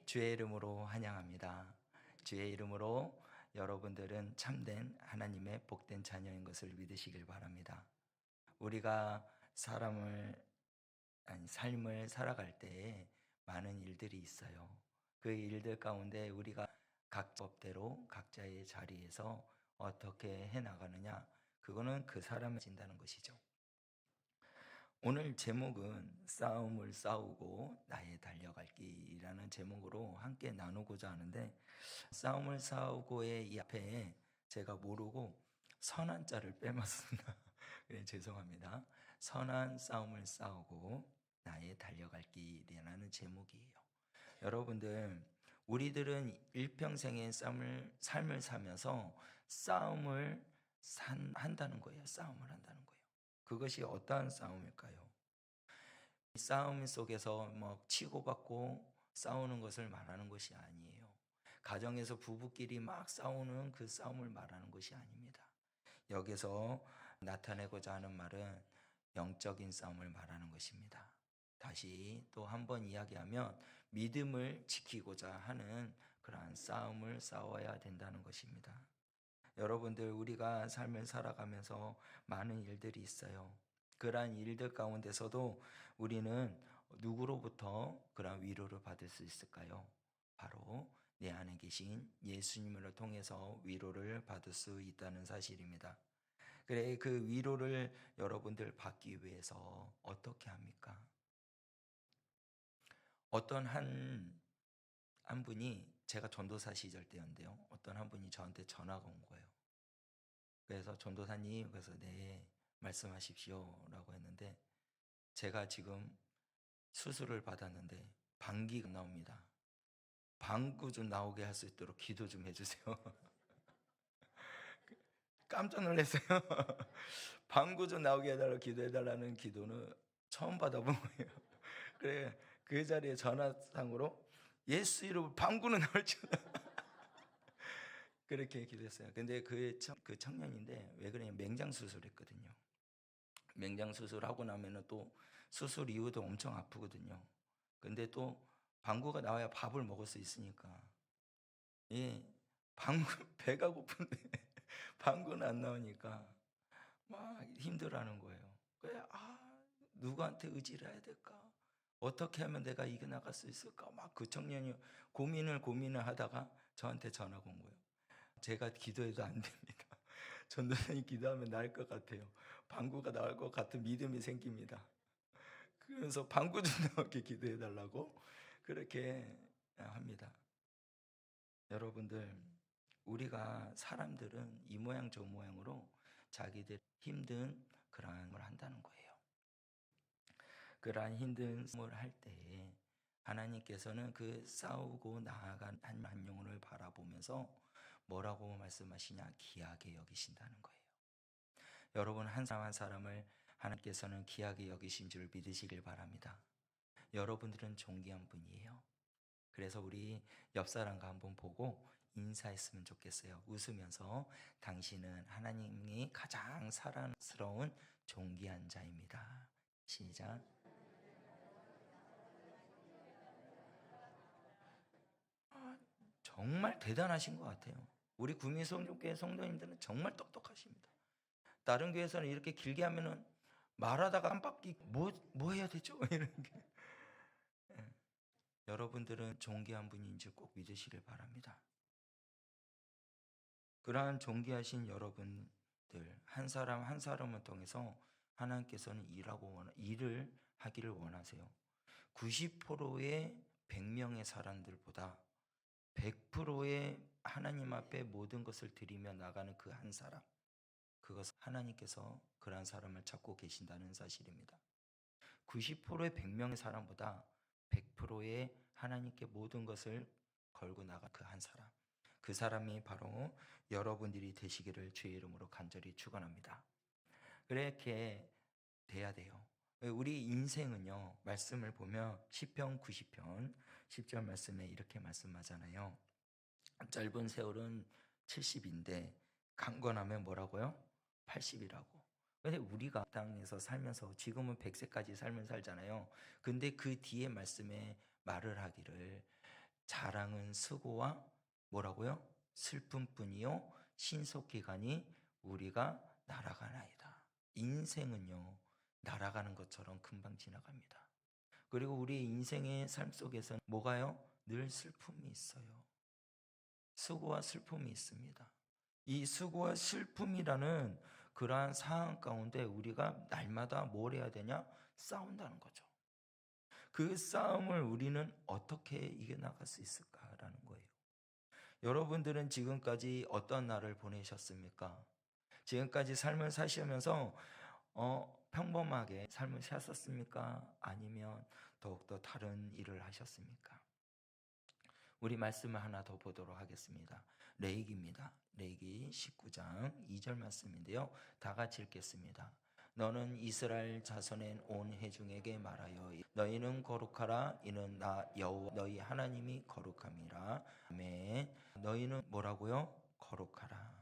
주의 이름으로 환영합니다. 주의 이름으로 여러분들은 참된 하나님의 복된 자녀인 것을 믿으시길 바랍니다. 우리가 삶을 살아갈 때에 많은 일들이 있어요. 그 일들 가운데 우리가 각 법대로 각자의 자리에서 어떻게 해나가느냐, 그거는 그 사람이 진다는 것이죠. 오늘 제목은 싸움을 싸우고 나의 달려갈 길이라는 제목으로 함께 나누고자 하는데, 싸움을 싸우고의 이 앞에 제가 모르고 선한 자를 빼먹습니다. 네, 죄송합니다. 선한 싸움을 싸우고 나의 달려갈 길이라는 제목이에요. 여러분들, 우리들은 일평생의 삶을 살면서 한다는 거예요. 싸움을 한다는 거예요. 그것이 어떠한 싸움일까요? 이 싸움 속에서 치고받고 싸우는 것을 말하는 것이 아니에요. 가정에서 부부끼리 막 싸우는 그 싸움을 말하는 것이 아닙니다. 여기서 나타내고자 하는 말은 영적인 싸움을 말하는 것입니다. 다시 또 한 번 이야기하면 믿음을 지키고자 하는 그러한 싸움을 싸워야 된다는 것입니다. 여러분들, 우리가 삶을 살아가면서 많은 일들이 있어요. 그러한 일들 가운데서도 우리는 누구로부터 그러한 위로를 받을 수 있을까요? 바로 내 안에 계신 예수님을 통해서 위로를 받을 수 있다는 사실입니다. 그래, 그 위로를 여러분들 받기 위해서 어떻게 합니까? 어떤 한 분이, 제가 전도사 시절 때였는데요, 어떤 한 분이 저한테 전화가 온 거예요. 그래서 전도사님, 그래서 네, 말씀하십시오 라고 했는데, 제가 지금 수술을 받았는데 방귀가 나옵니다. 방구 좀 나오게 할 수 있도록 기도 좀 해주세요. 깜짝 놀랐어요. 방구 좀 나오게 해달라고 기도해달라는 기도는 처음 받아본 거예요. 그래, 그 자리에 전화상으로 예수 이름으로 방구는 나올 줄 그렇게 기도했어요. 근데 그 청년인데 왜 그러냐, 맹장 수술했거든요. 맹장 수술하고 나면은 또 수술 이후도 엄청 아프거든요. 근데 또 방구가 나와야 밥을 먹을 수 있으니까, 예, 방구 배가 고픈데 방구는 안 나오니까 막 힘들어하는 거예요. 그래, 누구한테 의지를 해야 될까? 어떻게 하면 내가 이겨나갈 수 있을까? 막 그 청년이 고민을 하다가 저한테 전화가 온 거예요. 제가 기도해도 안 됩니다. 전도사님 기도하면 나을 것 같아요. 방구가 나올 것 같은 믿음이 생깁니다. 그래서 방구 좀 나오게 기도해 달라고 그렇게 합니다. 여러분들, 우리가 사람들은 이 모양 저 모양으로 자기들 힘든 그러한 걸 한다는 거예요. 그러한 힘든 삶을 할 때에 하나님께서는 그 싸우고 나아간 한 영혼을 바라보면서 뭐라고 말씀하시냐? 귀하게 여기신다는 거예요. 여러분, 한 사람 한 사람을 하나님께서는 귀하게 여기신 줄 믿으시길 바랍니다. 여러분들은 존귀한 분이에요. 그래서 우리 옆 사람과 한번 보고 인사했으면 좋겠어요. 웃으면서, 당신은 하나님이 가장 사랑스러운 존귀한 자입니다. 시작. 정말 대단하신 것 같아요. 우리 구민성교회 성도님들은 정말 똑똑하십니다. 다른 교회에서는 이렇게 길게 하면은 말하다가 깜빡이 뭐 해야 되죠? 이런 게. 예. 여러분들은 존귀한 분인 줄 꼭 믿으시길 바랍니다. 그러한 존귀하신 여러분들 한 사람 한 사람을 통해서 하나님께서는 일을 하기를 원하세요. 90%의 100명의 사람들보다 100%의 하나님 앞에 모든 것을 드리며 나가는 그 한 사람, 그것은 하나님께서 그러한 사람을 찾고 계신다는 사실입니다. 90%의 100명의 사람보다 100%의 하나님께 모든 것을 걸고 나가 그 한 사람, 그 사람이 바로 여러분들이 되시기를 주의 이름으로 간절히 축원합니다. 그렇게 돼야 돼요. 우리 인생은요, 말씀을 보면 시편 90편 10절 말씀에 이렇게 말씀하잖아요. 짧은 세월은 70인데 강건하면 뭐라고요? 80이라고. 근데 우리가 땅에서 살면서 지금은 100세까지 삶을 살잖아요. 근데 그 뒤에 말씀에 말을 하기를 자랑은 수고와 뭐라고요? 슬픔뿐이요 신속기간이 우리가 날아가나이다. 인생은요 날아가는 것처럼 금방 지나갑니다. 그리고 우리 인생의 삶 속에서는 뭐가요? 늘 슬픔이 있어요. 수고와 슬픔이 있습니다. 이 수고와 슬픔이라는 그러한 상황 가운데 우리가 날마다 뭘 해야 되냐? 싸운다는 거죠. 그 싸움을 우리는 어떻게 이겨나갈 수 있을까라는 거예요. 여러분들은 지금까지 어떤 날을 보내셨습니까? 지금까지 삶을 사시면서 평범하게 삶을 사셨습니까? 아니면 더욱더 다른 일을 하셨습니까? 우리 말씀을 하나 더 보도록 하겠습니다. 레위기입니다. 레위기 19장 2절 말씀인데요. 다 같이 읽겠습니다. 너는 이스라엘 자손의 온 회중에게 말하여 너희는 거룩하라. 이는 나 여호와 너희 하나님이 거룩함이라. 아멘. 너희는 뭐라고요? 거룩하라.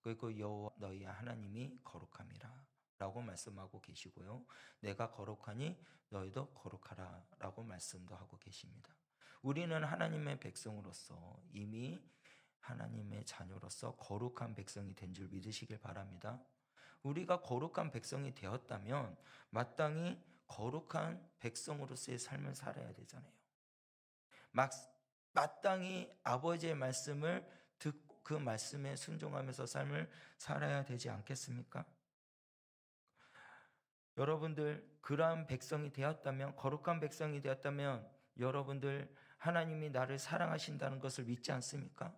그리고 여호와 너희 하나님이 거룩함이라 라고 말씀하고 계시고요. 내가 거룩하니 너희도 거룩하라 라고 말씀도 하고 계십니다. 우리는 하나님의 백성으로서 이미 하나님의 자녀로서 거룩한 백성이 된 줄 믿으시길 바랍니다. 우리가 거룩한 백성이 되었다면 마땅히 거룩한 백성으로서의 삶을 살아야 되잖아요. 마땅히 아버지의 말씀을 듣고 그 말씀에 순종하면서 삶을 살아야 되지 않겠습니까? 여러분들 그러한 백성이 되었다면, 거룩한 백성이 되었다면 여러분들 하나님이 나를 사랑하신다는 것을 믿지 않습니까?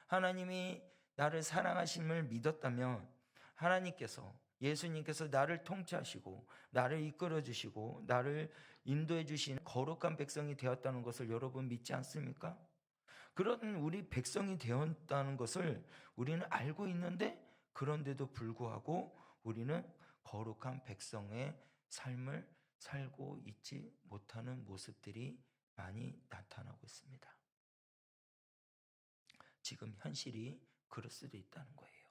하나님이 나를 사랑하심을 믿었다면 하나님께서, 예수님께서 나를 통치하시고 나를 이끌어 주시고 나를 인도해 주신 거룩한 백성이 되었다는 것을 여러분 믿지 않습니까? 그런 우리 백성이 되었다는 것을 우리는 알고 있는데, 그런데도 불구하고 우리는 거룩한 백성의 삶을 살고 있지 못하는 모습들이 많이 나타나고 있습니다. 지금 현실이 그럴 수도 있다는 거예요.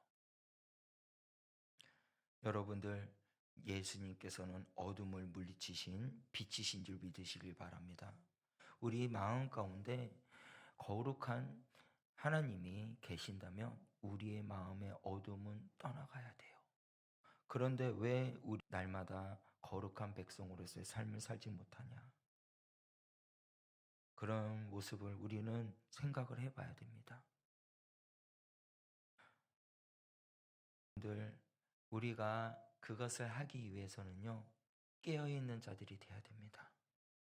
여러분들, 예수님께서는 어둠을 물리치신 빛이신 줄 믿으시길 바랍니다. 우리 마음 가운데 거룩한 하나님이 계신다면 우리의 마음의 어둠은 떠나가야 돼요. 그런데 왜 우리 날마다 거룩한 백성으로서의 삶을 살지 못하냐? 그런 모습을 우리는 생각을 해봐야 됩니다. 우리가 그것을 하기 위해서는요, 깨어있는 자들이 되어야 됩니다.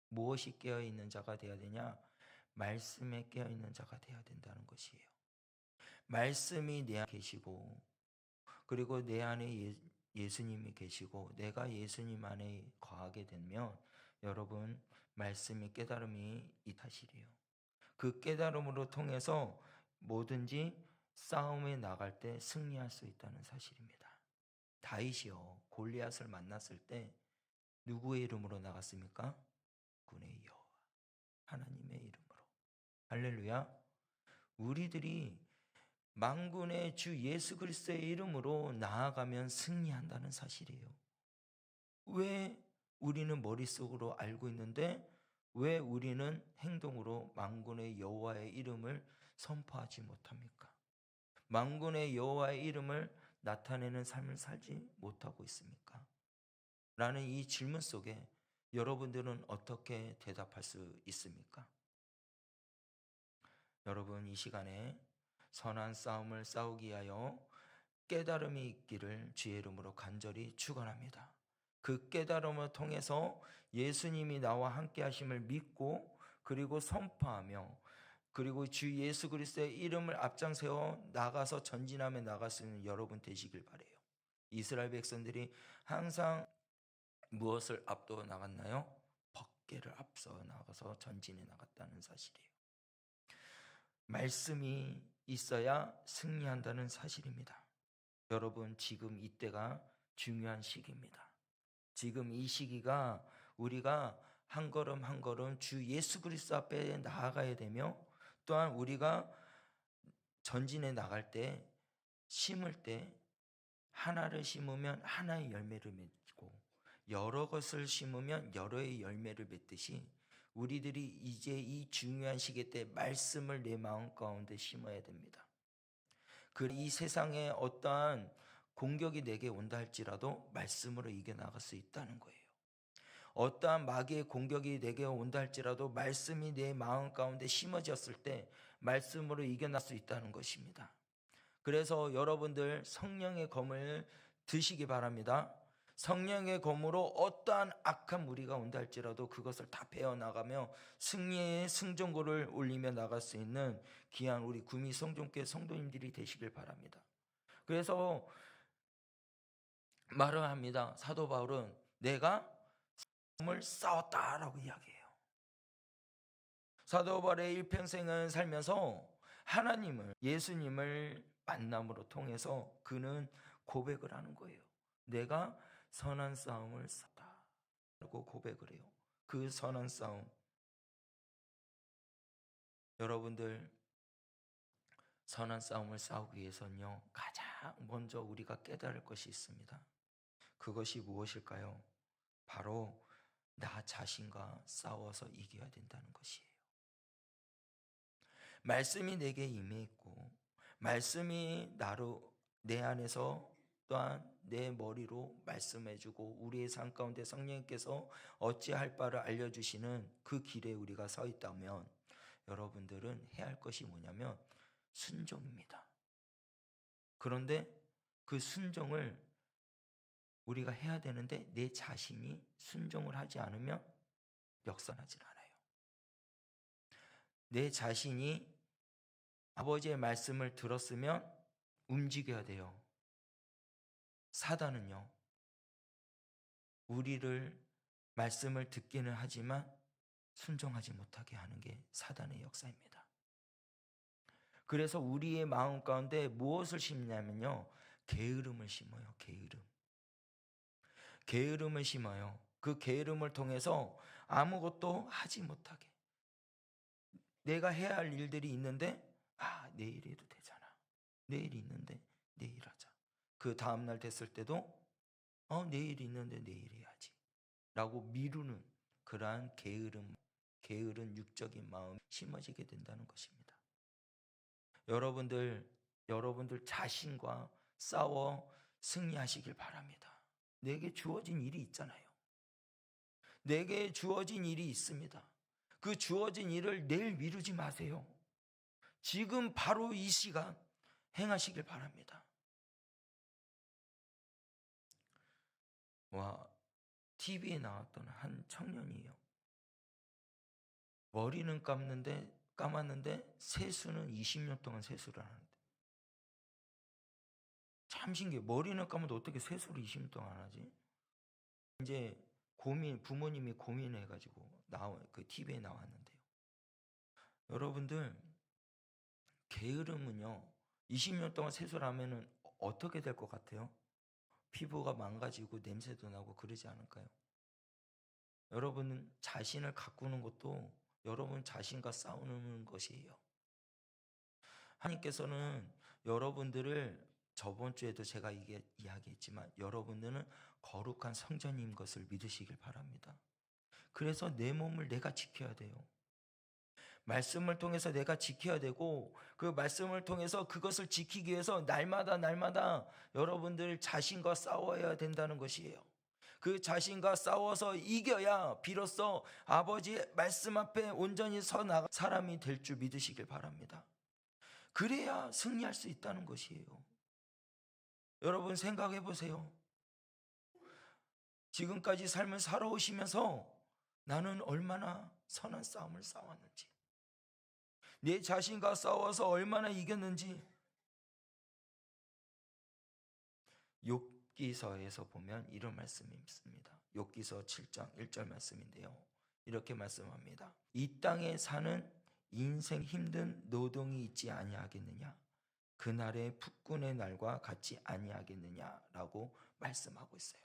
무엇이 깨어있는 자가 되어야 되냐? 말씀에 깨어있는 자가 되어야 된다는 것이에요. 말씀이 내 안에 계시고, 그리고 내 안에 예수님이 계시고 내가 예수님 안에 거하게 되면 여러분, 말씀이 깨달음이 이 사실이에요. 그 깨달음으로 통해서 뭐든지 싸움에 나갈 때 승리할 수 있다는 사실입니다. 다윗이요, 골리앗을 만났을 때 누구의 이름으로 나갔습니까? 군의 여호와 하나님의 이름으로. 할렐루야. 우리들이 만군의 주 예수 그리스도의 이름으로 나아가면 승리한다는 사실이에요. 왜 우리는 머릿속으로 알고 있는데 왜 우리는 행동으로 만군의 여호와의 이름을 선포하지 못합니까? 만군의 여호와의 이름을 나타내는 삶을 살지 못하고 있습니까? 라는 이 질문 속에 여러분들은 어떻게 대답할 수 있습니까? 여러분, 이 시간에 선한 싸움을 싸우기 위하여 깨달음이 있기를 주의 이름으로 간절히 축원합니다. 그 깨달음을 통해서 예수님이 나와 함께 하심을 믿고 그리고 선포하며 그리고 주 예수 그리스도의 이름을 앞장세워 나가서 전진하며 나갈 수 있는 여러분 되시길 바라요. 이스라엘 백성들이 항상 무엇을 앞두어 나갔나요? 법궤를 앞서 나가서 전진해 나갔다는 사실이에요. 말씀이 있어야 승리한다는 사실입니다. 여러분, 지금 이때가 중요한 시기입니다. 지금 이 시기가 우리가 한 걸음 한 걸음 주 예수 그리스도 앞에 나아가야 되며, 또한 우리가 전진해 나갈 때, 심을 때 하나를 심으면 하나의 열매를 맺고 여러 것을 심으면 여러의 열매를 맺듯이 우리들이 이제 이 중요한 시기 때 말씀을 내 마음 가운데 심어야 됩니다. 이 세상에 어떠한 공격이 내게 온다 할지라도 말씀으로 이겨나갈 수 있다는 거예요. 어떠한 마귀의 공격이 내게 온다 할지라도 말씀이 내 마음 가운데 심어졌을 때 말씀으로 이겨낼 수 있다는 것입니다. 그래서 여러분들 성령의 검을 드시기 바랍니다. 성령의 검으로 어떠한 악한 무리가 온다 할지라도 그것을 다 베어나가며 승리의 승전고를 올리며 나갈 수 있는 귀한 우리 구미 성전교회 성도님들이 되시길 바랍니다. 그래서 말을 합니다. 사도 바울은 내가 싸움을 싸웠다라고 이야기해요. 사도 바울의 일평생을 살면서 하나님을, 예수님을 만남으로 통해서 그는 고백을 하는 거예요. 내가 선한 싸움을 싸웠다라고 고백을 해요. 그 선한 싸움. 여러분들 선한 싸움을 싸우기 위해서는요, 가장 먼저 우리가 깨달을 것이 있습니다. 그것이 무엇일까요? 바로 나 자신과 싸워서 이겨야 된다는 것이에요. 말씀이 내게 임해 있고 말씀이 나로 내 안에서 또한 내 머리로 말씀해주고 우리의 삶 가운데 성령께서 어찌할 바를 알려주시는 그 길에 우리가 서 있다면 여러분들은 해야 할 것이 뭐냐면 순종입니다. 그런데 그 순종을 우리가 해야 되는데 내 자신이 순종을 하지 않으면 역선하지 않아요. 내 자신이 아버지의 말씀을 들었으면 움직여야 돼요. 사단은요, 우리를 말씀을 듣기는 하지만 순종하지 못하게 하는 게 사단의 역사입니다. 그래서 우리의 마음 가운데 무엇을 심냐면요, 게으름을 심어요. 게으름을 심어요. 그 게으름을 통해서 아무것도 하지 못하게. 내가 해야 할 일들이 있는데 내일 해도 되잖아. 내일 있는데 내일 하자. 그 다음날 됐을 때도 내일 있는데 내일 해야지 라고 미루는 그러한 게으른 육적인 마음이 심어지게 된다는 것입니다. 여러분들 자신과 싸워 승리하시길 바랍니다. 내게 주어진 일이 있잖아요. 내게 주어진 일이 있습니다. 그 주어진 일을 내일 미루지 마세요. 지금 바로 이 시간 행하시길 바랍니다. TV에 나왔던 한 청년이에요. 머리는 감았는데 세수는 20년 동안 세수를 하는데. 참 신기해. 머리는 감아도 어떻게 세수를 20년 동안 하지? 이제 부모님이 고민해가지고 그 TV에 나왔는데요. 여러분들, 게으름은요, 20년 동안 세수를 하면은 어떻게 될 것 같아요? 피부가 망가지고 냄새도 나고 그러지 않을까요? 여러분은 자신을 가꾸는 것도 여러분 자신과 싸우는 것이에요. 하나님께서는 여러분들을 저번 주에도 제가 이야기했지만 여러분들은 거룩한 성전인 것을 믿으시길 바랍니다. 그래서 내 몸을 내가 지켜야 돼요. 말씀을 통해서 내가 지켜야 되고 그 말씀을 통해서 그것을 지키기 위해서 날마다 여러분들 자신과 싸워야 된다는 것이에요. 그 자신과 싸워서 이겨야 비로소 아버지의 말씀 앞에 온전히 서 나가 사람이 될 줄 믿으시길 바랍니다. 그래야 승리할 수 있다는 것이에요. 여러분 생각해 보세요. 지금까지 삶을 살아오시면서 나는 얼마나 선한 싸움을 싸웠는지, 내 자신과 싸워서 얼마나 이겼는지. 욥기서에서 보면 이런 말씀이 있습니다. 욥기서 7장 1절 말씀인데요. 이렇게 말씀합니다. 이 땅에 사는 인생 힘든 노동이 있지 아니하겠느냐? 그날의 북군의 날과 같지 아니하겠느냐라고 말씀하고 있어요.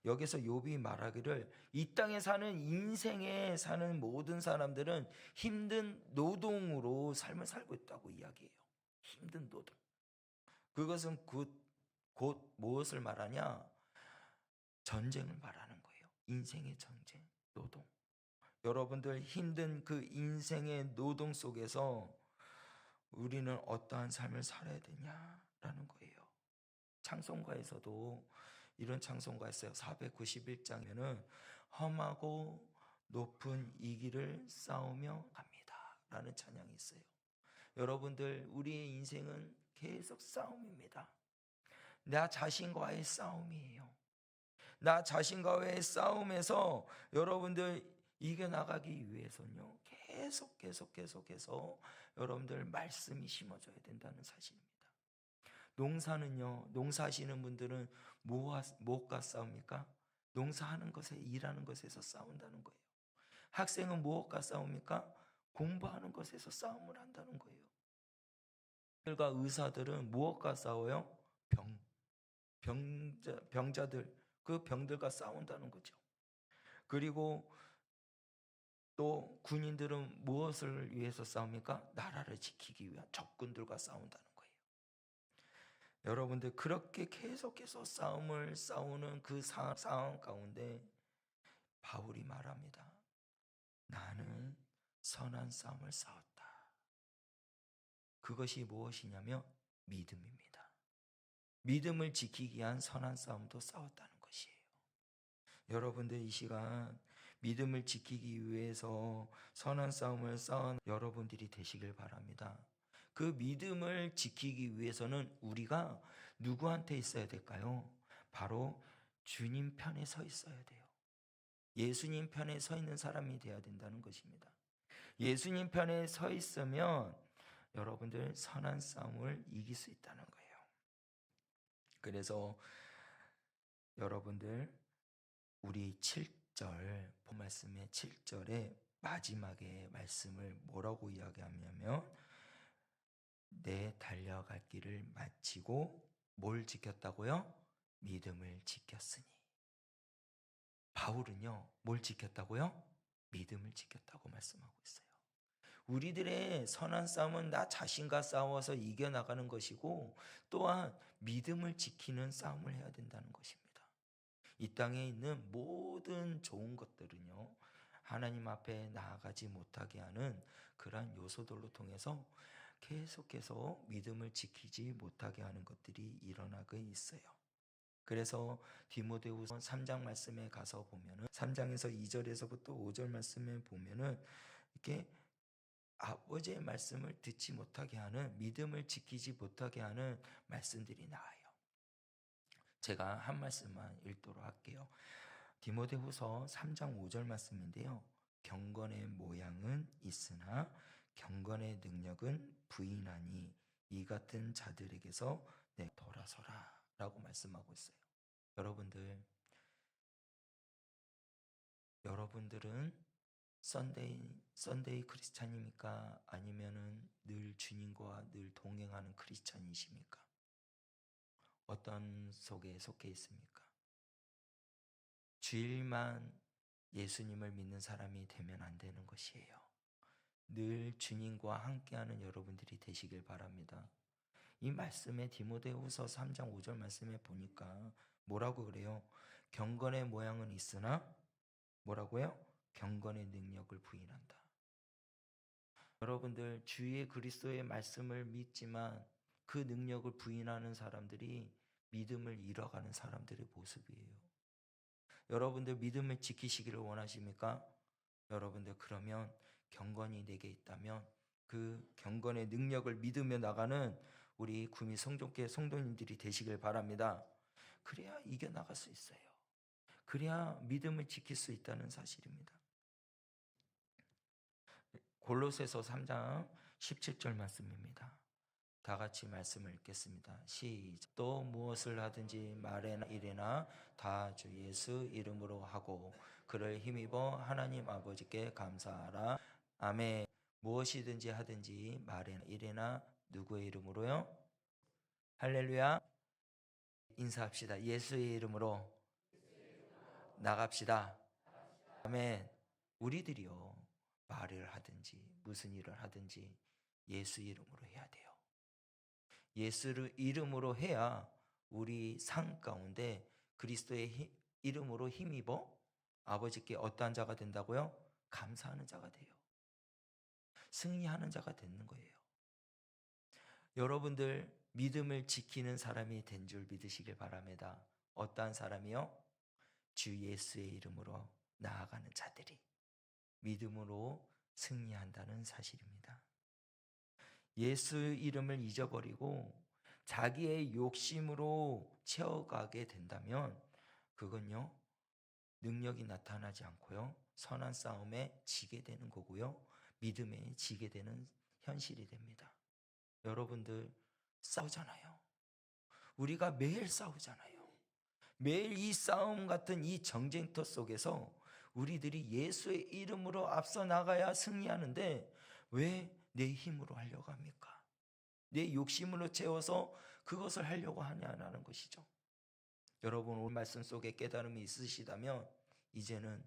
여기서 욥이 말하기를 이 땅에 사는 인생에 사는 모든 사람들은 힘든 노동으로 삶을 살고 있다고 이야기해요. 힘든 노동. 그것은 곧 무엇을 말하냐? 전쟁을 말하는 거예요. 인생의 전쟁, 노동. 여러분들 힘든 그 인생의 노동 속에서 우리는 어떠한 삶을 살아야 되냐라는 거예요. 찬송가에서도 이런 찬송가 있어요. 491장에는 험하고 높은 이 길을 싸우며 갑니다 라는 찬양이 있어요. 여러분들, 우리의 인생은 계속 싸움입니다. 나 자신과의 싸움이에요. 나 자신과의 싸움에서 여러분들 이겨나가기 위해서는요, 계속해서 여러분들 말씀이 심어져야 된다는 사실입니다. 농사는요, 농사하시는 분들은 무엇과 싸웁니까? 농사하는 것에, 일하는 것에서 싸운다는 거예요. 학생은 무엇과 싸웁니까? 공부하는 것에서 싸움을 한다는 거예요. 들과 의사들은 무엇과 싸워요? 병자들, 그 병들과 싸운다는 거죠. 그리고 또 군인들은 무엇을 위해서 싸웁니까? 나라를 지키기 위한 적군들과 싸운다는 거예요. 여러분들, 그렇게 계속해서 싸우는 그 상황 가운데 바울이 말합니다. 나는 선한 싸움을 싸웠다. 그것이 무엇이냐면 믿음입니다. 믿음을 지키기 위한 선한 싸움도 싸웠다는 것이에요. 여러분들, 이 시간 믿음을 지키기 위해서 선한 싸움을 싸운 여러분들이 되시길 바랍니다. 그 믿음을 지키기 위해서는 우리가 누구한테 있어야 될까요? 바로 주님 편에 서 있어야 돼요. 예수님 편에 서 있는 사람이 되어야 된다는 것입니다. 예수님 편에 서 있으면 여러분들 선한 싸움을 이길 수 있다는 거예요. 그래서 여러분들, 우리 7절 본 말씀의 7절의 마지막에 말씀을 뭐라고 이야기하냐면 내 달려갈 길을 마치고 뭘 지켰다고요? 믿음을 지켰으니. 바울은요, 뭘 지켰다고요? 믿음을 지켰다고 말씀하고 있어요. 우리들의 선한 싸움은 나 자신과 싸워서 이겨나가는 것이고, 또한 믿음을 지키는 싸움을 해야 된다는 것입니다. 이 땅에 있는 모든 좋은 것들은요, 하나님 앞에 나아가지 못하게 하는 그러한 요소들로 통해서 계속해서 믿음을 지키지 못하게 하는 것들이 일어나고 있어요. 그래서 디모데후서 3장 말씀에 가서 보면은 3장에서 2절에서부터 5절 말씀에 보면은 이렇게 아버지의 말씀을 듣지 못하게 하는, 믿음을 지키지 못하게 하는 말씀들이 나와요. 제가 한 말씀만 읽도록 할게요. 디모데후서 3장 5절 말씀인데요. 경건의 모양은 있으나 경건의 능력은 부인하니 이 같은 자들에게서 내 돌아서라 라고 말씀하고 있어요. 여러분들은 썬데이 크리스찬입니까? 아니면은 늘 주님과 늘 동행하는 크리스찬이십니까? 어떤 속에 속해 있습니까? 주일만 예수님을 믿는 사람이 되면 안 되는 것이에요. 늘 주님과 함께하는 여러분들이 되시길 바랍니다. 이 말씀에 디모데후서 3장 5절 말씀에 보니까 뭐라고 그래요? 경건의 모양은 있으나 뭐라고요? 경건의 능력을 부인한다. 여러분들, 주의 그리스도의 말씀을 믿지만 그 능력을 부인하는 사람들이 믿음을 잃어가는 사람들의 모습이에요. 여러분들, 믿음을 지키시기를 원하십니까? 여러분들, 그러면 경건이 내게 있다면 그 경건의 능력을 믿으며 나가는 우리 구미 성종교회 성도님들이 되시길 바랍니다. 그래야 이겨나갈 수 있어요. 그래야 믿음을 지킬 수 있다는 사실입니다. 골로새서 3장 17절 말씀입니다. 다 같이 말씀을 읽겠습니다. 시작. 또 무엇을 하든지 말이나 일이나 다 주 예수 이름으로 하고 그를 힘입어 하나님 아버지께 감사하라. 아멘. 무엇이든지 하든지 말이나 일이나 누구의 이름으로요? 할렐루야. 인사합시다. 예수의 이름으로 나갑시다. 아멘. 우리들이요, 말을 하든지 무슨 일을 하든지 예수 이름으로 해야 돼요. 예수를 이름으로 해야 우리 삶 가운데 그리스도의 이름으로 힘입어 아버지께 어떠한 자가 된다고요? 감사하는 자가 돼요. 승리하는 자가 되는 거예요. 여러분들 믿음을 지키는 사람이 된 줄 믿으시길 바랍니다. 어떠한 사람이요? 주 예수의 이름으로 나아가는 자들이 믿음으로 승리한다는 사실입니다. 예수 이름을 잊어버리고 자기의 욕심으로 채워가게 된다면 그건요, 능력이 나타나지 않고요, 선한 싸움에 지게 되는 거고요, 믿음에 지게 되는 현실이 됩니다. 여러분들 싸우잖아요. 우리가 매일 싸우잖아요. 매일 이 싸움 같은 이 정쟁터 속에서 우리들이 예수의 이름으로 앞서 나가야 승리하는데 왜 내 힘으로 하려고 합니까? 내 욕심으로 채워서 그것을 하려고 하냐는 것이죠. 여러분 오늘 말씀 속에 깨달음이 있으시다면 이제는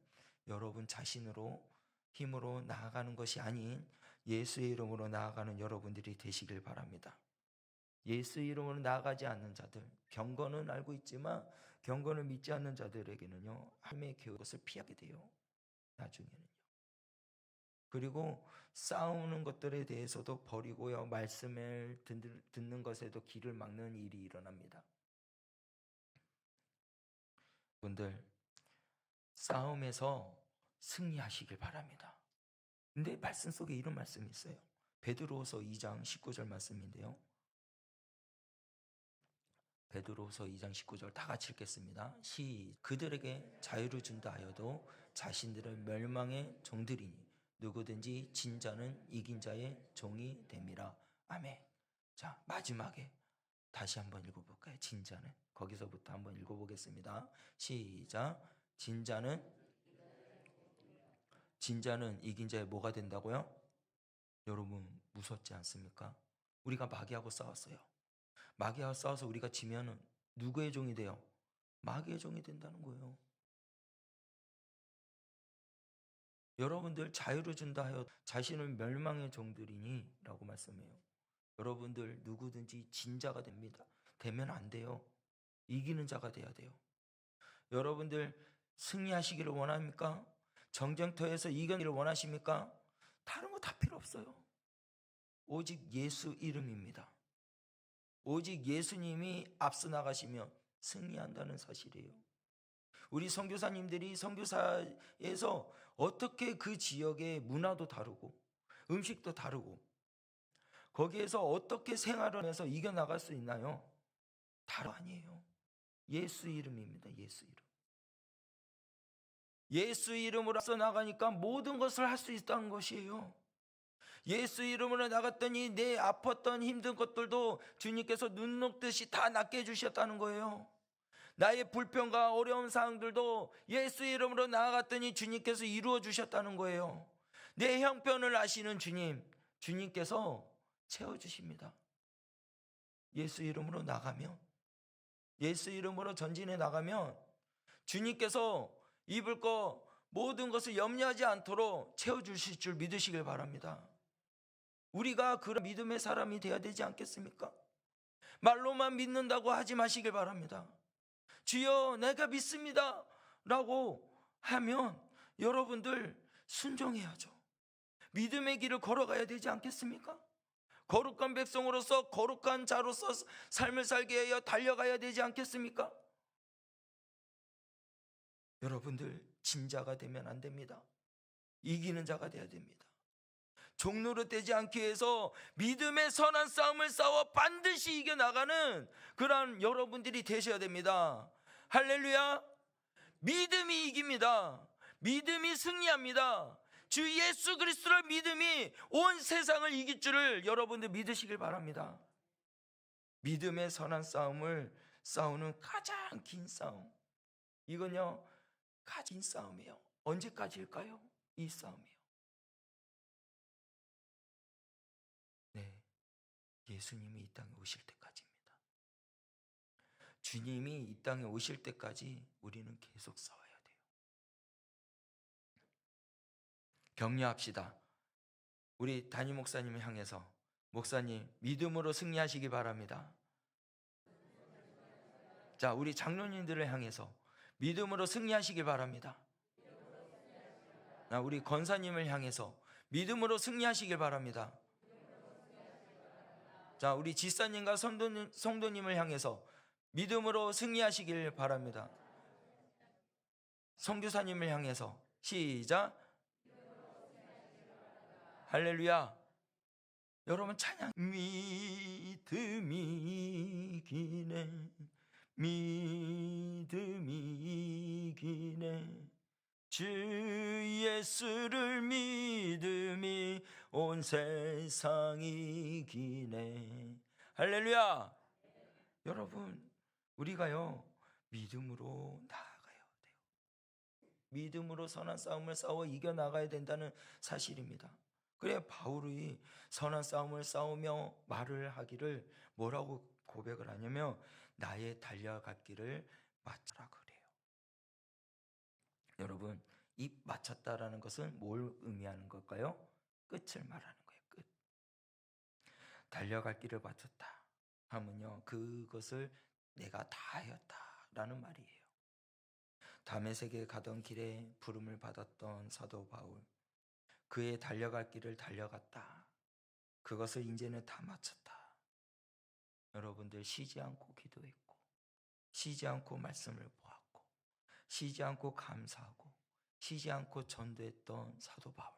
여러분 자신으로 힘으로 나아가는 것이 아닌 예수의 이름으로 나아가는 여러분들이 되시길 바랍니다. 예수의 이름으로 나아가지 않는 자들, 경건은 알고 있지만 경건을 믿지 않는 자들에게는요, 하나님의 그것을 피하게 돼요. 나중에는요. 그리고 싸우는 것들에 대해서도 버리고요, 말씀을 듣는 것에도 길을 막는 일이 일어납니다. 분들 싸움에서 승리하시길 바랍니다. 근데 말씀 속에 이런 말씀이 있어요. 베드로후서 2장 19절 말씀인데요. 베드로후서 2장 19절 다 같이 읽겠습니다. 그들에게 자유를 준다 하여도 자신들은 멸망의 종들이니 누구든지 진 자는 이긴 자의 종이 됨이라. 아멘. 자, 마지막에 다시 한번 읽어볼까요? 진 자는, 거기서부터 한번 읽어보겠습니다. 시작. 진 자는 이긴 자의 뭐가 된다고요? 여러분 무섭지 않습니까? 우리가 마귀하고 싸웠어요. 마귀하고 싸워서 우리가 지면은 누구의 종이 돼요? 마귀의 종이 된다는 거예요. 여러분들 자유를 준다 하여 자신은 멸망의 종들이니 라고 말씀해요. 여러분들 누구든지 진 자가 됩니다. 되면 안 돼요. 이기는 자가 돼야 돼요. 여러분들 승리하시기를 원합니까? 정쟁터에서 이기기를 원하십니까? 다른 거 다 필요 없어요. 오직 예수 이름입니다. 오직 예수님이 앞서 나가시면 승리한다는 사실이에요. 우리 선교사님들이 선교사에서 어떻게 그 지역의 문화도 다르고 음식도 다르고 거기에서 어떻게 생활을 하면서 이겨나갈 수 있나요? 다름 아니에요. 예수 이름입니다. 예수 이름. 예수 이름으로 앞서 나가니까 모든 것을 할 수 있다는 것이에요. 예수 이름으로 나갔더니 내 아팠던 힘든 것들도 주님께서 눈 녹듯이 다 낫게 해주셨다는 거예요. 나의 불평과 어려운 사항들도 예수 이름으로 나아갔더니 주님께서 이루어 주셨다는 거예요. 내 형편을 아시는 주님께서 채워주십니다. 예수 이름으로 나가면, 예수 이름으로 전진해 나가면 주님께서 입을 거 모든 것을 염려하지 않도록 채워주실 줄 믿으시길 바랍니다. 우리가 그런 믿음의 사람이 되어야 되지 않겠습니까? 말로만 믿는다고 하지 마시길 바랍니다. 주여 내가 믿습니다 라고 하면 여러분들 순종해야죠. 믿음의 길을 걸어가야 되지 않겠습니까? 거룩한 백성으로서 거룩한 자로서 삶을 살게 하여 달려가야 되지 않겠습니까? 여러분들 진자가 되면 안 됩니다. 이기는 자가 되어야 됩니다. 종노릇되지 않기 위해서 믿음의 선한 싸움을 싸워 반드시 이겨나가는 그러한 여러분들이 되셔야 됩니다. 할렐루야. 믿음이 이깁니다. 믿음이 승리합니다. 주 예수 그리스도의 믿음이 온 세상을 이길 줄을 여러분들 믿으시길 바랍니다. 믿음의 선한 싸움을 싸우는 가장 긴 싸움, 이건요 가장 긴 싸움이에요. 언제까지일까요? 이 싸움이요. 네, 예수님이 이 땅에 오실 때까지입니다. 주님이 이 땅에 오실 때까지 우리는 계속 싸워야 돼요. 격려합시다. 우리 담임 목사님을 향해서, 목사님 믿음으로 승리하시기 바랍니다. 자, 우리 장로님들을 향해서 믿음으로 승리하시기 바랍니다. 우리 권사님을 향해서 믿음으로 승리하시길 바랍니다. 자, 우리 지사님과 성도님을 향해서 믿음으로 승리하시길 바랍니다. 선교사님을 향해서 시작. 할렐루야. 여러분 찬양. 믿음이 기네, 믿음이 기네, 주 예수를 믿음이 온 세상이 기네. 할렐루야. 여러분, 우리가요 믿음으로 나아가야 돼요. 믿음으로 선한 싸움을 싸워 이겨나가야 된다는 사실입니다. 그래 바울이 선한 싸움을 싸우며 말을 하기를 뭐라고 고백을 하냐면 나의 달려갈 길을 마치라 그래요. 여러분, 이 마쳤다라는 것은 뭘 의미하는 걸까요? 끝을 말하는 거예요. 끝. 달려갈 길을 마쳤다 하면요 그것을 내가 다 하였다라는 말이에요. 다메섹에 가던 길에 부름을 받았던 사도 바울, 그의 달려갈 길을 달려갔다. 그것을 이제는 다 마쳤다. 여러분들 쉬지 않고 기도했고, 쉬지 않고 말씀을 보았고, 쉬지 않고 감사하고, 쉬지 않고 전도했던 사도 바울,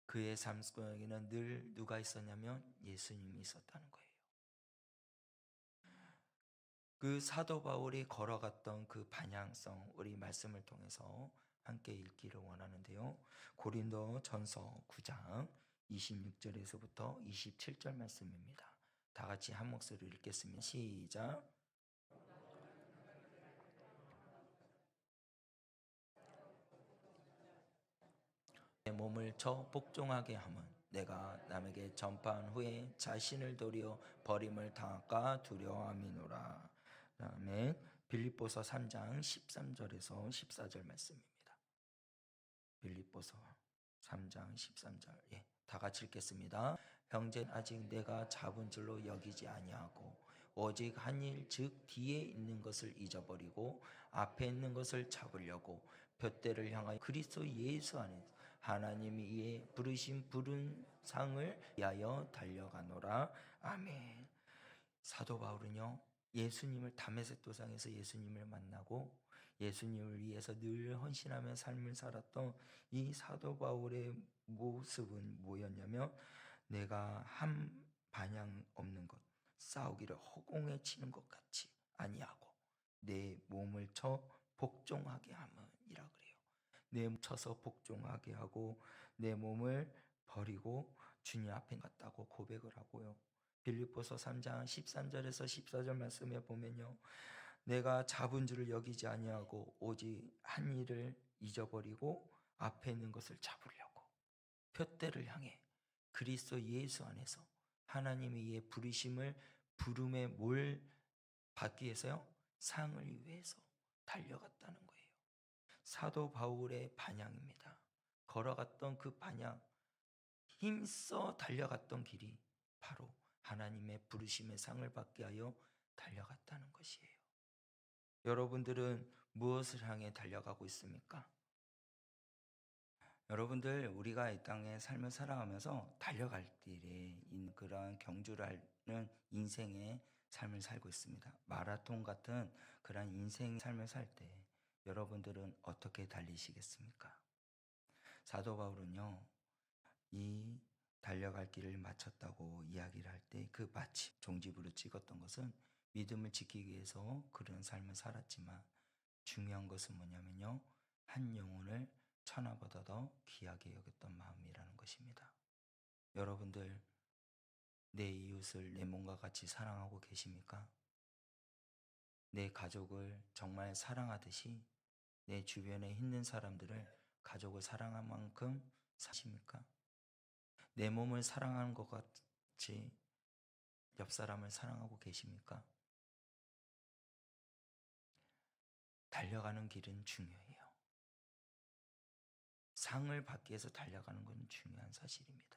그의 삶 속에는 늘 누가 있었냐면 예수님이 있었다는 거예요. 그 사도 바울이 걸어갔던 그 방향성, 우리 말씀을 통해서 함께 읽기를 원하는데요. 고린도 전서 9장 26절에서부터 27절 말씀입니다. 다 같이 한 목소리로 읽겠습니다. 시작. 내 몸을 쳐 복종하게 함은 내가 남에게 전파한 후에 자신을 도리어 버림을 당할까 두려워함이노라. 그다음에 빌립보서 3장 13절에서 14절 말씀입니다. 빌립보서 3장 13절. 다 같이 읽겠습니다. 형제는 아직 내가 잡은 줄로 여기지 아니하고 오직 한 일 즉 뒤에 있는 것을 잊어버리고 앞에 있는 것을 잡으려고 둯대를 향하여 그리스도 예수 안에서 하나님이 이에 부르신 부른 상을 위하여 달려가노라. 아멘. 사도 바울은요 예수님을 다메섹 도상에서 예수님을 만나고 예수님을 위해서 늘 헌신하며 삶을 살았던 이 사도 바울의 모습은 뭐였냐면 내가 한 반향 없는 것 싸우기를 허공에 치는 것 같이 아니하고 내 몸을 쳐 복종하게 함이라 그래요. 내 몸 쳐서 복종하게 하고 내 몸을 버리고 주님 앞에 갔다고 고백을 하고요. 빌립보서 3장 13절에서 14절 말씀에 보면요. 내가 잡은 줄을 여기지 아니하고 오직 한 일을 잊어버리고 앞에 있는 것을 잡으려고 푯대를 향해 그리스도 예수 안에서 하나님의 이에 부르심을 부름에 뭘 받기 위해서요? 상을 위해서 달려갔다는 거예요. 사도 바울의 반향입니다. 걸어갔던 그 반향, 힘써 달려갔던 길이 바로 하나님의 부르심의 상을 받게 하여 달려갔다는 것이에요. 여러분들은 무엇을 향해 달려가고 있습니까? 여러분들 우리가 이 땅에 삶을 살아가면서 달려갈 길에 그러한 경주를 하는 인생의 삶을 살고 있습니다. 마라톤 같은 그러한 인생 삶을 살 때 여러분들은 어떻게 달리시겠습니까? 사도 바울은요 이 달려갈 길을 마쳤다고 이야기를 할 때 그 마침 종지부를 찍었던 것은 믿음을 지키기 위해서 그런 삶을 살았지만 중요한 것은 뭐냐면요 한 영혼을 천하보다 더 귀하게 여겼던 마음이라는 것입니다. 여러분들 내 이웃을 내 몸과 같이 사랑하고 계십니까? 내 가족을 정말 사랑하듯이 내 주변에 있는 사람들을 가족을 사랑한 만큼 사십니까? 내 몸을 사랑하는 것 같이 옆 사람을 사랑하고 계십니까? 달려가는 길은 중요해요. 상을 받기 위해서 달려가는 건 중요한 사실입니다.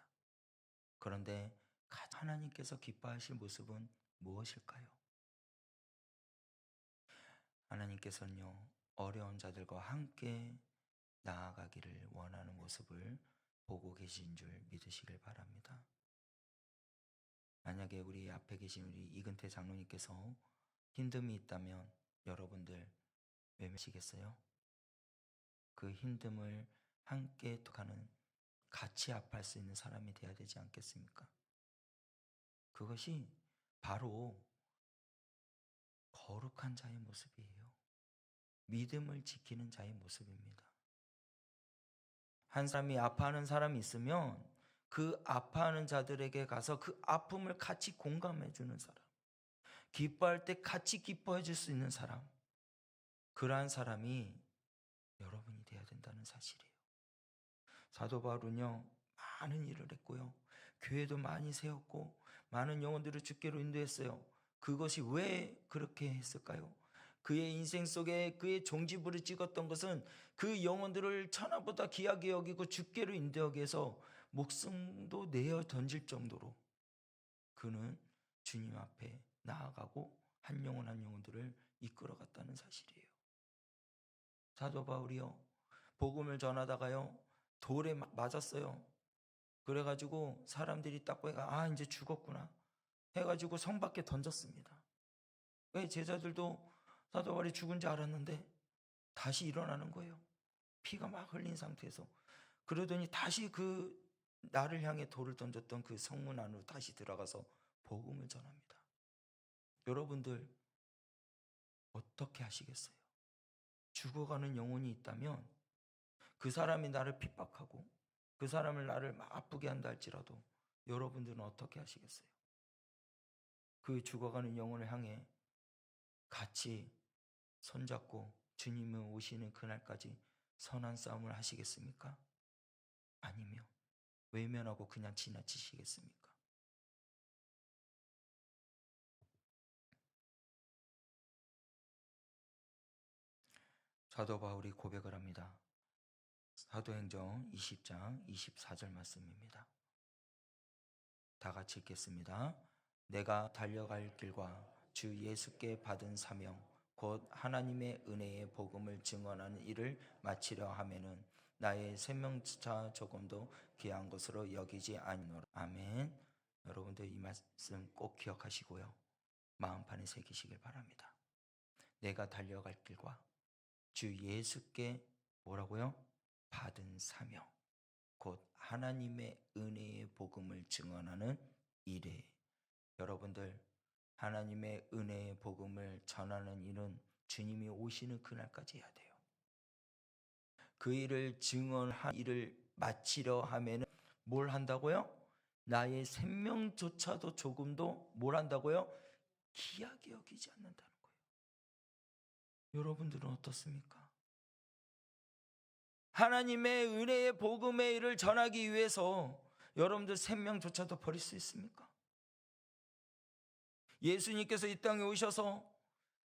그런데 하나님께서 기뻐하실 모습은 무엇일까요? 하나님께서는요 어려운 자들과 함께 나아가기를 원하는 모습을 보고 계신 줄 믿으시길 바랍니다. 만약에 우리 앞에 계신 우리 이근태 장로님께서 힘듦이 있다면 여러분들 외면하시겠어요? 그 힘듦을 함께 가는, 같이 아파할 수 있는 사람이 되어야 되지 않겠습니까? 그것이 바로 거룩한 자의 모습이에요. 믿음을 지키는 자의 모습입니다. 한 사람이 아파하는 사람이 있으면 그 아파하는 자들에게 가서 그 아픔을 같이 공감해 주는 사람, 기뻐할 때 같이 기뻐해 줄 수 있는 사람, 그러한 사람이 여러분이 되어야 된다는 사실이에요. 사도 바울은요, 많은 일을 했고요, 교회도 많이 세웠고 많은 영혼들을 주께로 인도했어요. 그것이 왜 그렇게 했을까요? 그의 인생 속에 그의 종지부를 찍었던 것은 그 영혼들을 천하보다 귀하게 여기고 주께로 인도하기 위해서 목숨도 내어 던질 정도로 그는 주님 앞에 나아가고 한 영혼 한 영혼들을 이끌어갔다는 사실이에요. 사도 바울이요, 복음을 전하다가요, 돌에 막 맞았어요. 그래가지고 사람들이 딱 보니까 이제 죽었구나 해가지고 성 밖에 던졌습니다. 왜? 제자들도 사도 바울이 죽은 줄 알았는데 다시 일어나는 거예요. 피가 막 흘린 상태에서. 그러더니 다시 그 나를 향해 돌을 던졌던 그 성문 안으로 다시 들어가서 복음을 전합니다. 여러분들 어떻게 하시겠어요? 죽어가는 영혼이 있다면 그 사람이 나를 핍박하고 그 사람을 나를 막 아프게 한다 할지라도 여러분들은 어떻게 하시겠어요? 그 죽어가는 영혼을 향해 같이 손잡고 주님이 오시는 그날까지 선한 싸움을 하시겠습니까? 아니면 외면하고 그냥 지나치시겠습니까? 사도 바울이 고백을 합니다. 사도행전 20장 24절 말씀입니다. 다 같이 읽겠습니다. 내가 달려갈 길과 주 예수께 받은 사명 곧 하나님의 은혜의 복음을 증언하는 일을 마치려 하면은 나의 생명차 조금도 귀한 것으로 여기지 아니노라. 아멘. 여러분들 이 말씀 꼭 기억하시고요, 마음판에 새기시길 바랍니다. 내가 달려갈 길과 주 예수께 뭐라고요? 받은 사명 곧 하나님의 은혜의 복음을 증언하는 일에, 여러분들 하나님의 은혜의 복음을 전하는 일은 주님이 오시는 그날까지 해야 돼요. 그 일을 증언한 일을 마치려 하면 뭘 한다고요? 나의 생명조차도 조금도 뭘 한다고요? 귀하게 여기지 않는다는 거예요. 여러분들은 어떻습니까? 하나님의 은혜의 복음의 일을 전하기 위해서 여러분들 생명조차도 버릴 수 있습니까? 예수님께서 이 땅에 오셔서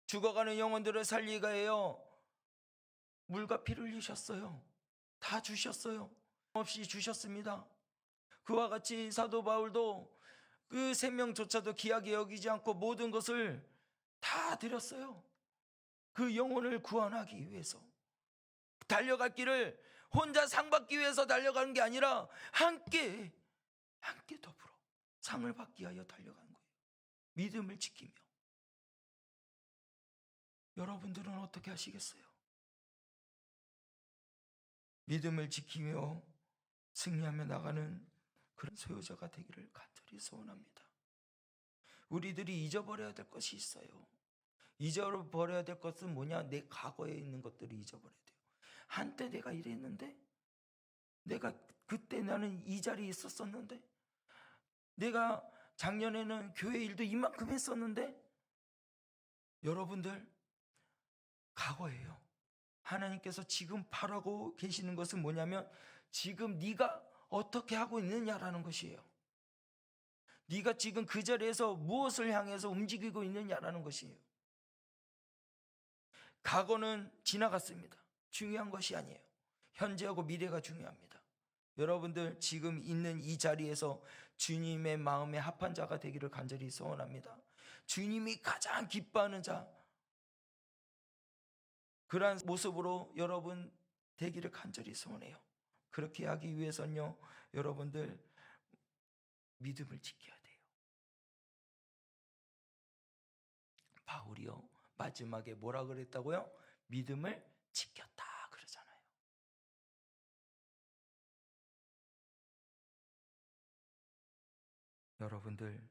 죽어가는 영혼들을 살리기 위하여 물과 피를 흘리셨어요. 다 주셨어요. 없이 주셨습니다. 그와 같이 사도 바울도 그 생명조차도 귀하게 여기지 않고 모든 것을 다 드렸어요. 그 영혼을 구원하기 위해서. 달려갈 길을 혼자 상 받기 위해서 달려가는 게 아니라 함께 더불어 상을 받기 위하여 달려가는 거예요. 믿음을 지키며. 여러분들은 어떻게 하시겠어요? 믿음을 지키며 승리하며 나가는 그런 소유자가 되기를 간절히 소원합니다. 우리들이 잊어버려야 될 것이 있어요. 잊어버려야 될 것은 뭐냐? 내 과거에 있는 것들을 잊어버려야 돼요. 한때 내가 이랬는데, 내가 그때 나는 이 자리에 있었었는데, 내가 작년에는 교회 일도 이만큼 했었는데, 여러분들 과거예요. 하나님께서 지금 바라고 계시는 것은 뭐냐면 지금 네가 어떻게 하고 있느냐라는 것이에요. 네가 지금 그 자리에서 무엇을 향해서 움직이고 있느냐라는 것이에요. 과거는 지나갔습니다. 중요한 것이 아니에요. 현재하고 미래가 중요합니다. 여러분들 지금 있는 이 자리에서 주님의 마음에 합한 자가 되기를 간절히 소원합니다. 주님이 가장 기뻐하는 자, 그러한 모습으로 여러분 되기를 간절히 소원해요. 그렇게 하기 위해서는요, 여러분들 믿음을 지켜야 돼요. 바울이요, 마지막에 뭐라 그랬다고요? 믿음을 지켰다 그러잖아요. 여러분들,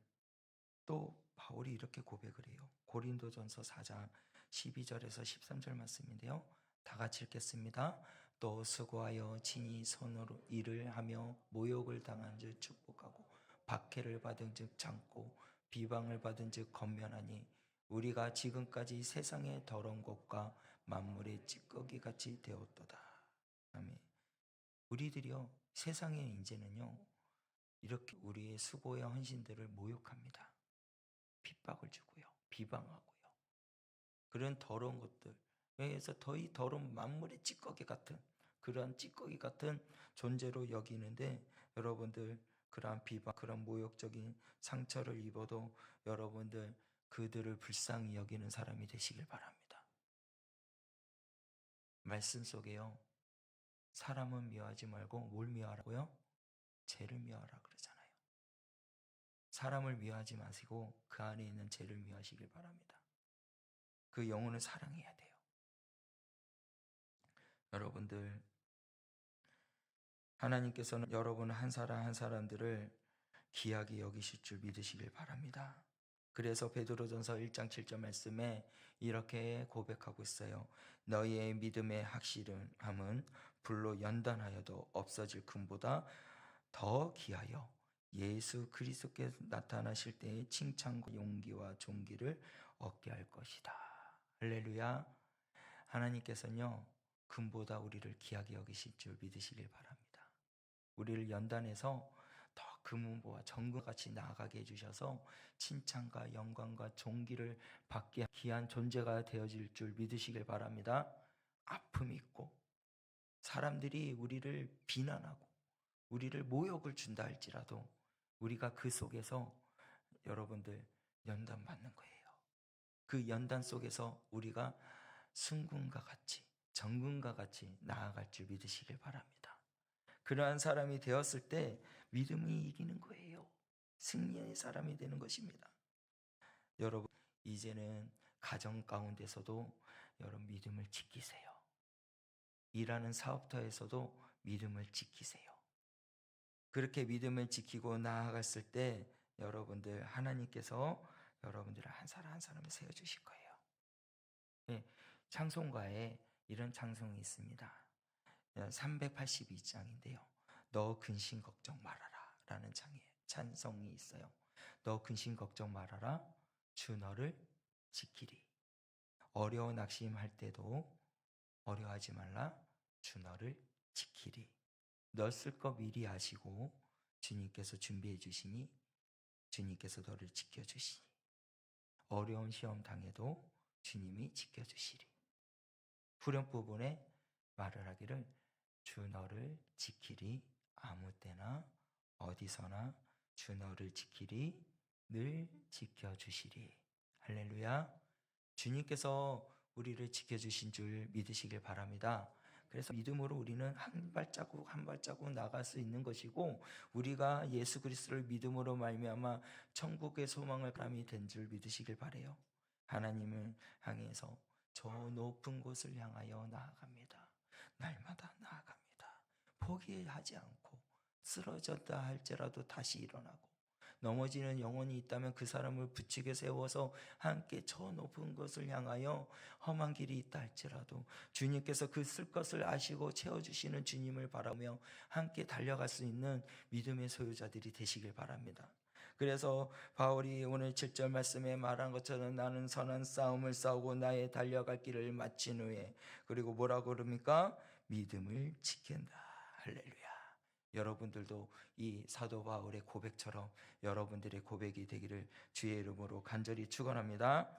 또 바울이 이렇게 고백을 해요. 고린도전서 4장 12절에서 13절 말씀인데요, 다 같이 읽겠습니다. 또 수고하여 친히 손으로 일을 하며 모욕을 당한 즉 축복하고 박해를 받은 즉 참고 비방을 받은 즉 건면하니 우리가 지금까지 세상의 더러운 것과 만물의 찌꺼기 같이 되었도다. 아멘. 우리들이요, 세상에 이제는요, 이렇게 우리의 수고와 헌신들을 모욕합니다. 핍박을 주고요, 비방하고요. 그런 더러운 것들, 그래서 더이 더러운 만물의 찌꺼기 같은, 그런 찌꺼기 같은 존재로 여기는데, 여러분들 그러한 비방, 그런 모욕적인 상처를 입어도 여러분들 그들을 불쌍히 여기는 사람이 되시길 바랍니다. 말씀 속에요, 사람은 미워하지 말고 뭘 미워하라고요? 죄를 미워하라 그러잖아요. 사람을 미워하지 마시고 그 안에 있는 죄를 미워하시길 바랍니다. 그 영혼을 사랑해야 돼요. 여러분들, 하나님께서는 여러분 한 사람 한 사람들을 귀하게 여기실 줄 믿으시길 바랍니다. 그래서 베드로전서 1장 7절 말씀에 이렇게 고백하고 있어요. 너희의 믿음의 확실함은 불로 연단하여도 없어질 금보다 더 귀하여 예수 그리스도께 나타나실 때의 칭찬과 용기와 존귀를 얻게 할 것이다. 할렐루야. 하나님께서는요, 금보다 우리를 귀하게 여기실 줄 믿으시길 바랍니다. 우리를 연단해서 더 금은보와 정금같이 나아가게 해주셔서 칭찬과 영광과 존귀를 받게 귀한 존재가 되어질 줄 믿으시길 바랍니다. 아픔이 있고 사람들이 우리를 비난하고 우리를 모욕을 준다 할지라도 우리가 그 속에서 여러분들 연단받는 거예요. 그 연단 속에서 우리가 순금과 같이 정금과 같이 나아갈 줄 믿으시길 바랍니다. 그러한 사람이 되었을 때 믿음이 이기는 거예요. 승리의 사람이 되는 것입니다. 여러분, 이제는 가정 가운데서도 여러분 믿음을 지키세요. 일하는 사업터에서도 믿음을 지키세요. 그렇게 믿음을 지키고 나아갔을 때 여러분들 하나님께서 여러분들을 한 사람 한 사람을 세워주실 거예요. 네, 찬송가에 이런 찬송이 있습니다. 382장인데요. 너 근심 걱정 말아라 라는 찬송이 있어요. 너 근심 걱정 말아라, 주 너를 지키리. 어려워 낙심할 때도 어려워하지 말라, 주 너를 지키리. 너 쓸 거 미리 아시고 주님께서 준비해 주시니 주님께서 너를 지켜주시니 어려운 시험 당해도 주님이 지켜주시리. 후렴 부분에 말을 하기를 주 너를 지키리, 아무 때나 어디서나 주 너를 지키리, 늘 지켜주시리. 할렐루야. 주님께서 우리를 지켜주신 줄 믿으시길 바랍니다. 그래서 믿음으로 우리는 한 발자국 한 발자국 나갈 수 있는 것이고, 우리가 예수 그리스도를 믿음으로 말미암아 천국의 소망을 감이 된 줄 믿으시길 바래요. 하나님을 향해서 저 높은 곳을 향하여 나아갑니다. 날마다 나아갑니다. 포기하지 않고 쓰러졌다 할지라도 다시 일어나고, 넘어지는 영혼이 있다면 그 사람을 부축에 세워서 함께 저 높은 것을 향하여, 험한 길이 있다 할지라도 주님께서 그 쓸 것을 아시고 채워주시는 주님을 바라며 함께 달려갈 수 있는 믿음의 소유자들이 되시길 바랍니다. 그래서 바울이 오늘 7절 말씀에 말한 것처럼 나는 선한 싸움을 싸우고 나의 달려갈 길을 마친 후에, 그리고 뭐라고 그럽니까? 믿음을 지킨다. 할렐루야. 여러분들도 이 사도 바울의 고백처럼 여러분들의 고백이 되기를 주의 이름으로 간절히 축원합니다.